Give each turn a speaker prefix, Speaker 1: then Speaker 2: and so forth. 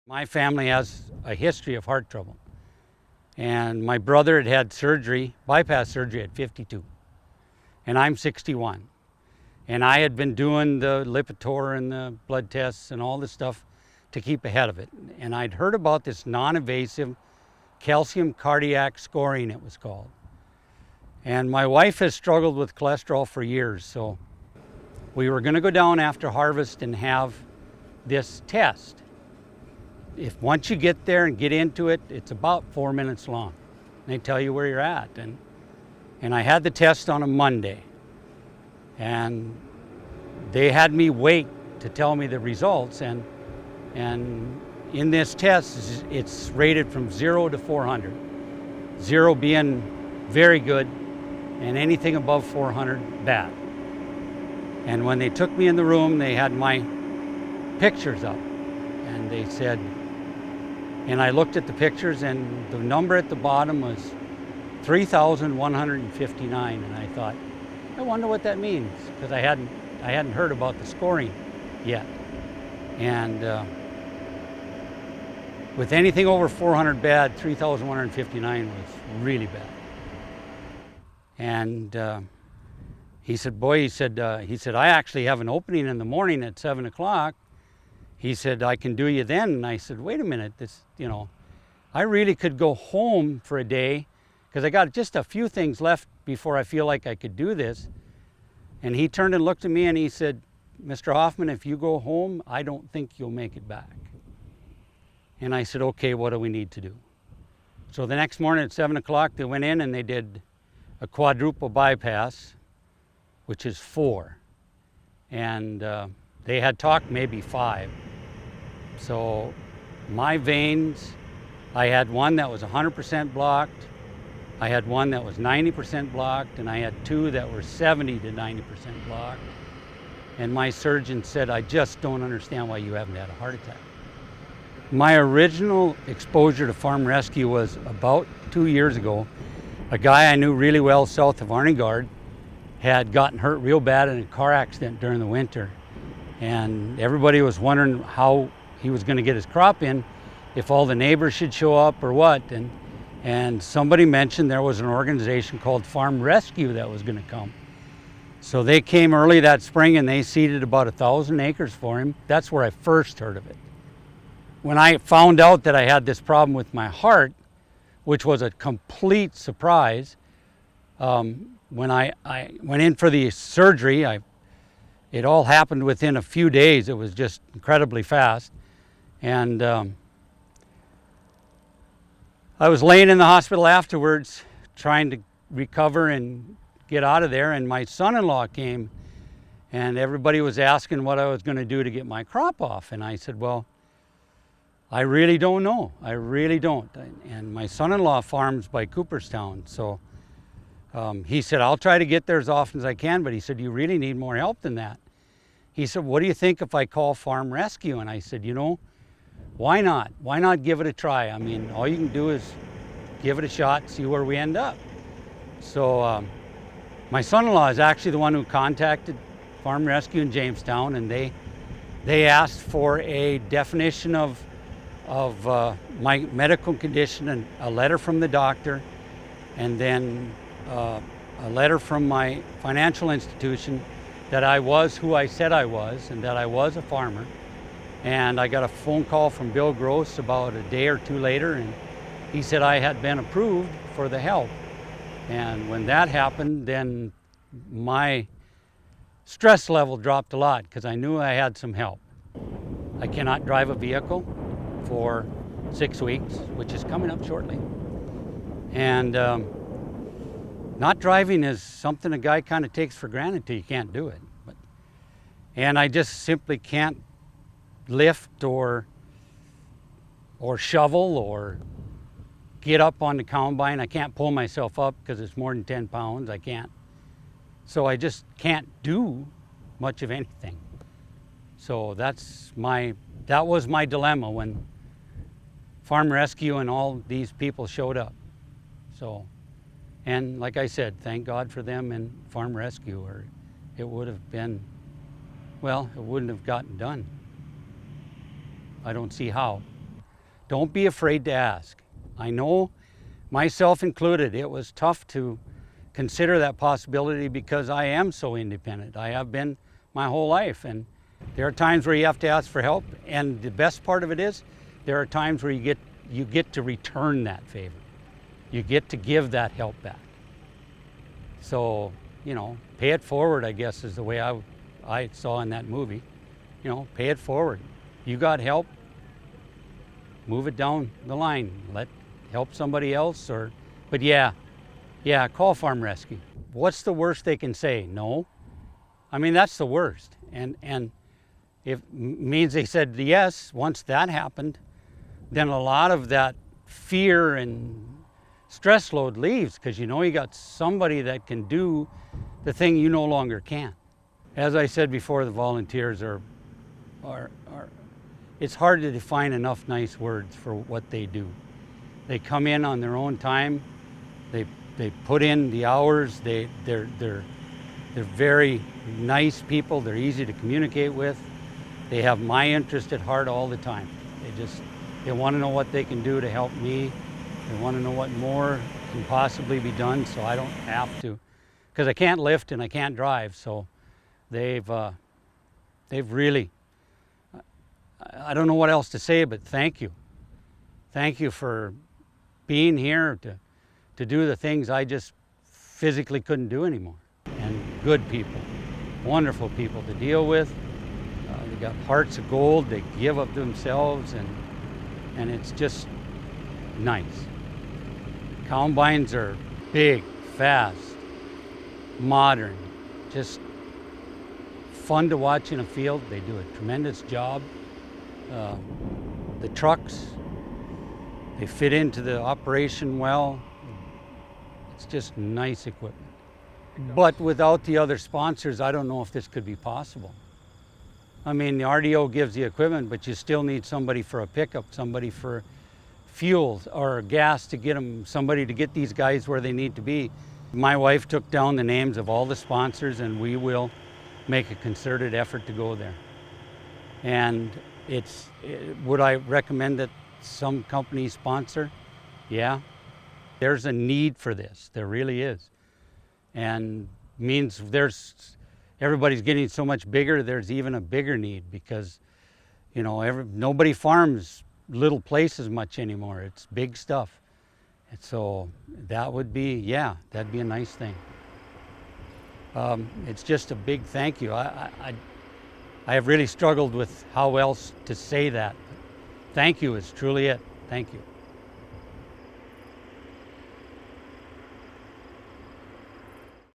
Speaker 1: My family has a history of heart trouble. And my brother had had surgery, bypass surgery at 52. And I'm 61. And I had been doing the Lipitor and the blood tests and all this stuff to keep ahead of it. And I'd heard about this non-invasive calcium cardiac scoring, it was called. And my wife has struggled with cholesterol for years, so we were going to go down after harvest and have this test. If once you get there and get into it, it's about 4 minutes long. They tell you where you're at. And I had the test on a Monday. And they had me wait to tell me the results. And in this test, it's rated from 0 to 400. 0 being very good, and anything above 400, bad. And when they took me in the room, they had my pictures up. And they said, and I looked at the pictures, and the number at the bottom was 3,159. And I thought, I wonder what that means, because I hadn't heard about the scoring yet. And with anything over 400 bad, 3,159 was really bad. And he said, boy, he said, I actually have an opening in the morning at 7 o'clock. He said, I can do you then. And I said, wait a minute, I really could go home for a day, because I got just a few things left before I feel like I could do this. And he turned and looked at me and he said, Mr. Hoffman, if you go home, I don't think you'll make it back. And I said, okay, what do we need to do? So the next morning at 7 o'clock, they went in and they did a quadruple bypass, which is 4. And they had talked maybe 5. So my veins, I had one that was 100% blocked, I had one that was 90% blocked, and I had 2 that were 70 to 90% blocked. And my surgeon said, I just don't understand why you haven't had a heart attack. My original exposure to farm rescue was about 2 years ago. A guy I knew really well south of Arnegard had gotten hurt real bad in a car accident during the winter. And everybody was wondering how he was going to get his crop in, if all the neighbors should show up or what. And somebody mentioned there was an organization called Farm Rescue that was going to come. So they came early that spring and they seeded about 1,000 acres for him. That's where I first heard of it. When I found out that I had this problem with my heart, which was a complete surprise, when I went in for the surgery, it all happened within a few days. It was just incredibly fast. And I was laying in the hospital afterwards trying to recover and get out of there, and my son-in-law came and everybody was asking what I was going to do to get my crop off. And I said, well, I really don't know. I really don't. And my son-in-law farms by Cooperstown, so he said, I'll try to get there as often as I can, but he said, you really need more help than that. He said, what do you think if I call Farm Rescue? And I said, why not? Why not give it a try? I mean, all you can do is give it a shot, see where we end up. So my son-in-law is actually the one who contacted Farm Rescue in Jamestown, and they asked for a definition of my medical condition and a letter from the doctor, and then a letter from my financial institution that I was who I said I was and that I was a farmer. And I got a phone call from Bill Gross about a day or 2 later, and he said I had been approved for the help. And when that happened, then my stress level dropped a lot, because I knew I had some help. I cannot drive a vehicle for 6 weeks, which is coming up shortly. And not driving is something a guy kind of takes for granted till you can't do it. And I just simply can't lift or shovel or get up on the combine. I can't pull myself up because it's more than 10 pounds. I can't. So I just can't do much of anything. So that was my dilemma when Farm Rescue and all these people showed up. So, and like I said, thank God for them and Farm Rescue, or it would have been, well, it wouldn't have gotten done. I don't see how. Don't be afraid to ask. I know, myself included, it was tough to consider that possibility because I am so independent. I have been my whole life, and there are times where you have to ask for help, and the best part of it is there are times where you get to return that favor. You get to give that help back. So, pay it forward, I guess, is the way I saw in that movie. Pay it forward. You got help, move it down the line. Help somebody else, but yeah, call farm rescue. What's the worst they can say? No. I mean, that's the worst. And if means they said yes, once that happened, then a lot of that fear and stress load leaves, because you got somebody that can do the thing you no longer can. As I said before, the volunteers are it's hard to define enough nice words for what they do. They come in on their own time. They put in the hours. They're very nice people. They're easy to communicate with. They have my interest at heart all the time. They want to know what they can do to help me. They want to know what more can possibly be done, so I don't have to, because I can't lift and I can't drive. So they've really, I don't know what else to say, but thank you. Thank you for being here to do the things I just physically couldn't do anymore. And good people, wonderful people to deal with. They got hearts of gold. They give of themselves, and it's just nice. Combines are big, fast, modern, just fun to watch in a field. They do a tremendous job. The trucks, they fit into the operation well. It's just nice equipment. But without the other sponsors, I don't know if this could be possible. I mean, the RDO gives the equipment, but you still need somebody for a pickup, somebody for fuel or gas to get them, somebody to get these guys where they need to be. My wife took down the names of all the sponsors, and we will make a concerted effort to go there. And would I recommend that some companies sponsor? Yeah. There's a need for this. There really is. And means everybody's getting so much bigger, there's even a bigger need, because nobody farms little places much anymore. It's big stuff. And so that'd be a nice thing. It's just a big thank you. I have really struggled with how else to say that. Thank you is truly it. Thank you.